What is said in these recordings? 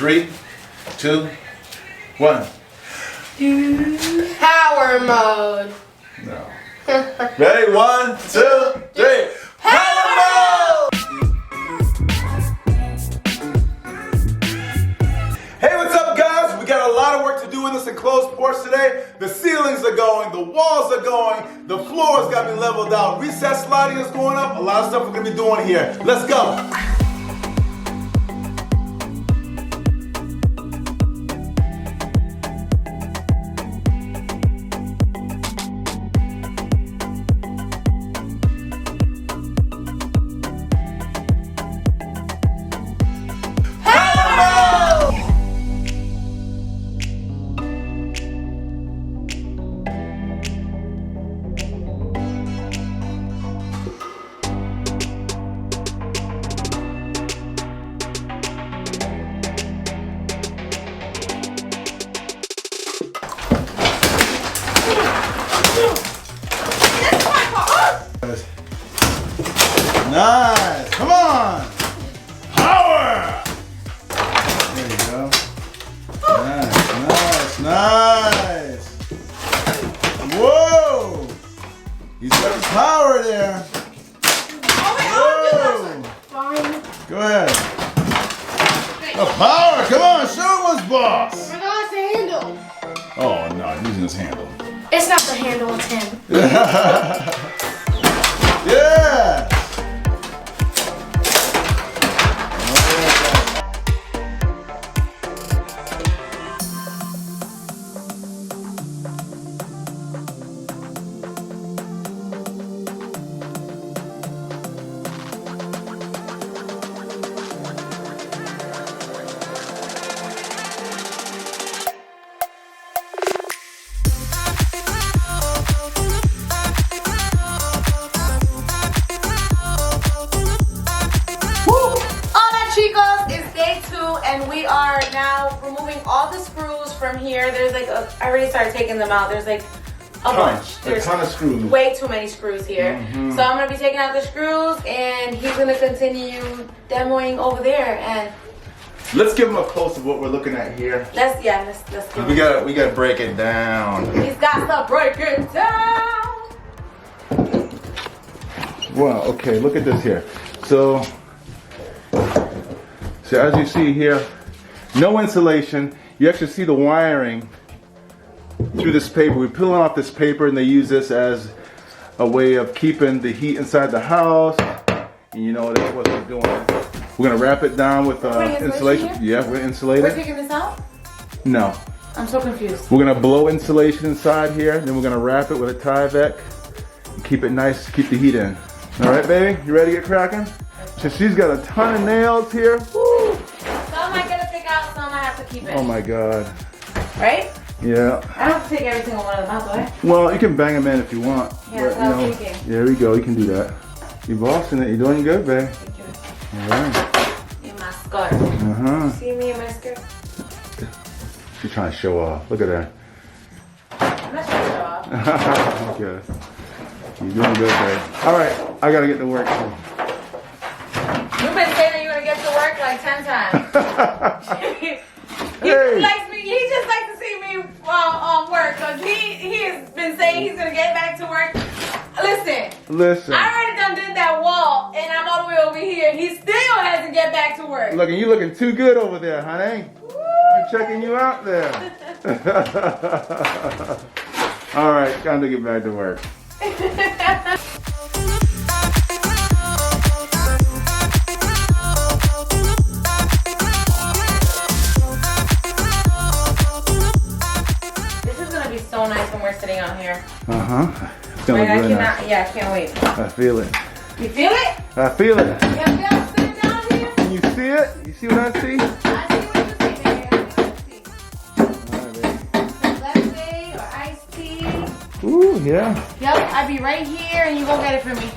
3, 2, 1. Power mode. No. Ready? 1, 2, 3. Power mode! Hey, what's up, guys? We got a lot of work to do in this enclosed porch today. The ceilings are going, the walls are going, the floor's got to be leveled out. Recessed lighting is going up. A lot of stuff we're going to be doing here. Let's go. Nice, come on, power. There you go. Nice. Whoa, he's got the power there. Whoa. Go ahead. The power, come on, show us, boss. Oh my God, it's the handle. Oh no, I'm using his handle. It's not the handle, it's him. Yeah. And we are now removing all the screws from here. There's like I already started taking them out. There's like a bunch. There's a ton of screws. Way too many screws here. So I'm gonna be taking out the screws, and he's gonna continue demoing over there. And let's give him a close of what we're looking at here. Let's give we gotta break it down. He's got to break it down. Wow. Okay. Look at this here. So as you see here, no insulation. You actually see the wiring through this paper. We're peeling off this paper, and they use this as a way of keeping the heat inside the house. And you know, that's what they're doing. We're gonna wrap it down with insulation. Yeah, we're insulated. We're taking this out? No. I'm so confused. We're gonna blow insulation inside here, then we're gonna wrap it with a Tyvek and keep it nice, keep the heat in. All right, baby, you ready to get cracking? So she's got a ton of nails here. Woo. Some I gotta pick out, some I have to keep in. Oh my God. Right? Yeah. I don't have to take every single one of them out, do I? Well, you can bang them in if you want. Yeah, that's what I was thinking. There we go, you can do that. You're bossing it, you're doing good, babe. Thank you. All right. In my skirt. Uh-huh. See me in my skirt? She's trying to show off. Look at that. I'm not trying to show off. Okay. You're doing good, babe. All right, I gotta get to work too. You've been saying that you're gonna get to work like 10 times. He just likes to see me on work, because he has been saying he's gonna get back to work. Listen. I already done did that wall, and I'm all the way over here. He still hasn't get back to work. Look, you looking too good over there, honey. I'm checking you out there. All right, time to get back to work. So nice when we're sitting out here. It's gonna look really nice. Yeah, I can't wait. I feel it. You feel it? I feel it. Yeah, sitting down here. Can you see it? You see what I see? I see what you see, baby. Some lemonade or iced tea. Ooh, yeah. Yep, I'd be right here and you go get it for me.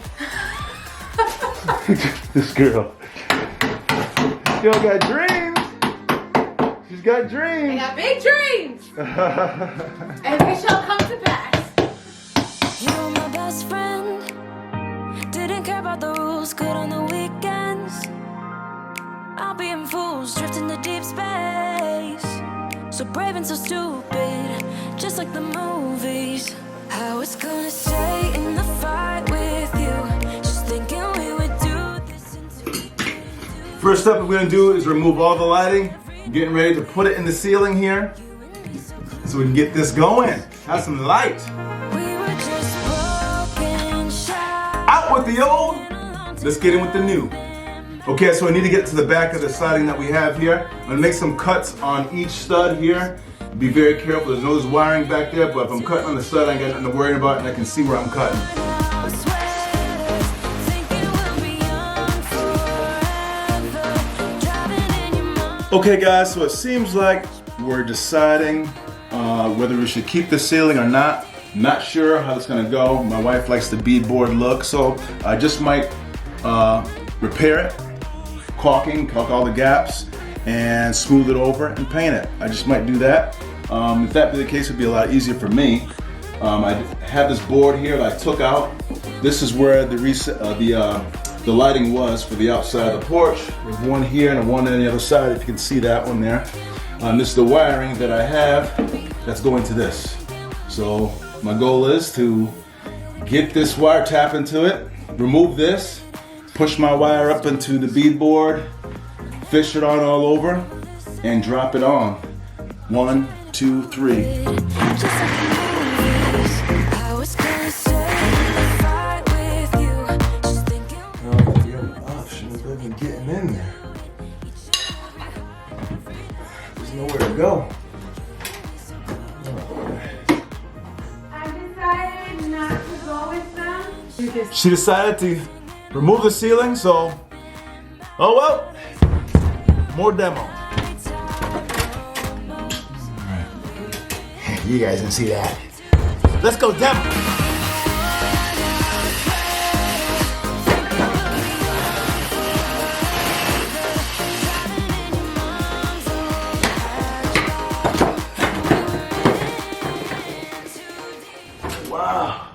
This girl. She got dreams. She's got dreams. I got big dreams. And they shall come to pass. You were my best friend. Didn't care about the rules, good on the weekends. I'll be in fools, drifting the deep space. So brave and so stupid, just like the movies. I was gonna stay in the fight with you, just thinking we would do this until First step we're gonna do is remove all the lighting. I'm getting ready to put it in the ceiling here so we can get this going. Have some light. we were just broken, shy. Out with the old, let's get in with the new. Okay, so I need to get to the back of the siding that we have here. I'm gonna make some cuts on each stud here. Be very careful, there's no wiring back there, but if I'm cutting on the stud, I ain't got nothing to worry about and I can see where I'm cutting. Sweaters, thinking we'll be young forever, driving in your mind. Okay guys, so it seems like we're deciding whether we should keep the ceiling or not. Not sure how it's gonna go. My wife likes the beadboard look, so I just might repair it, caulk all the gaps, and smooth it over and paint it. I just might do that. If that be the case, it'd be a lot easier for me. I have this board here that I took out. This is where the lighting was for the outside of the porch. There's one here and one on the other side, if you can see that one there. This is the wiring that I have that's going to this. So my goal is to get this wire tap into it, remove this, push my wire up into the beadboard, fish it on all over, and drop it on. 1, 2, 3. Just like the movies. I was gonna stay in the fight with you, just thinking. Oh, the other option is even getting in there. There's nowhere to go. I decided not to go with them. She decided to remove the ceiling, so, oh well, more demo. You guys didn't see that. Let's go demo. Wow.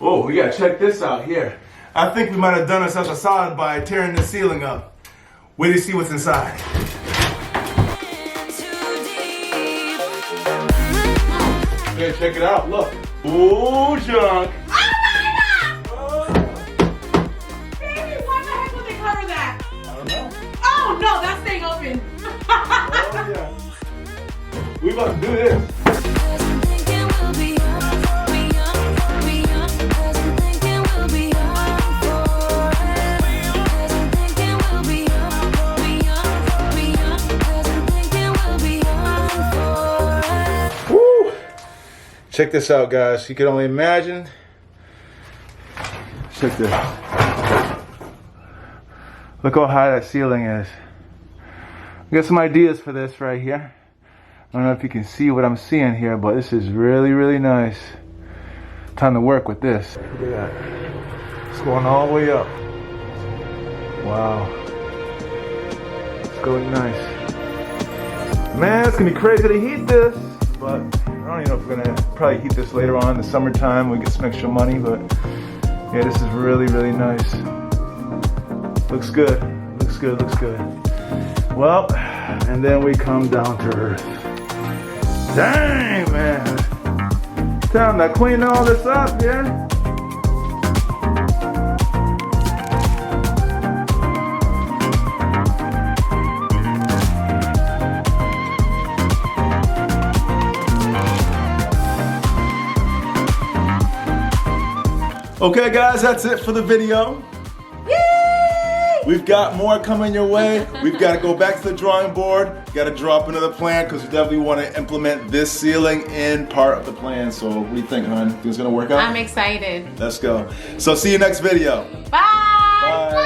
Oh, we gotta check this out here. I think we might have done ourselves a solid by tearing the ceiling up. Wait to see what's inside. Okay, check it out. Look. Ooh, junk. Oh my God! Baby, why the heck would they cover that? I don't know. Oh no, that's staying open. Oh yeah. We about to do this. Check this out, guys. You can only imagine. Check this. Look how high that ceiling is. We got some ideas for this right here. I don't know if you can see what I'm seeing here, but this is really, really nice. Time to work with this. Look at that. It's going all the way up. Wow. It's going nice. Man, it's gonna be crazy to heat this, but I don't even know if we're gonna probably heat this later on in the summertime. We get some extra money, but yeah, this is really, really nice. Looks good, looks good, looks good. Well, and then we come down to earth. Dang, man. Time to clean all this up here. Okay guys, that's it for the video. Yay! We've got more coming your way. We've got to go back to the drawing board. Got to draw up another plan because we definitely want to implement this ceiling in part of the plan. So what do you think, hon? Think it's gonna work out? I'm excited. Let's go. So see you next video. Bye! Bye.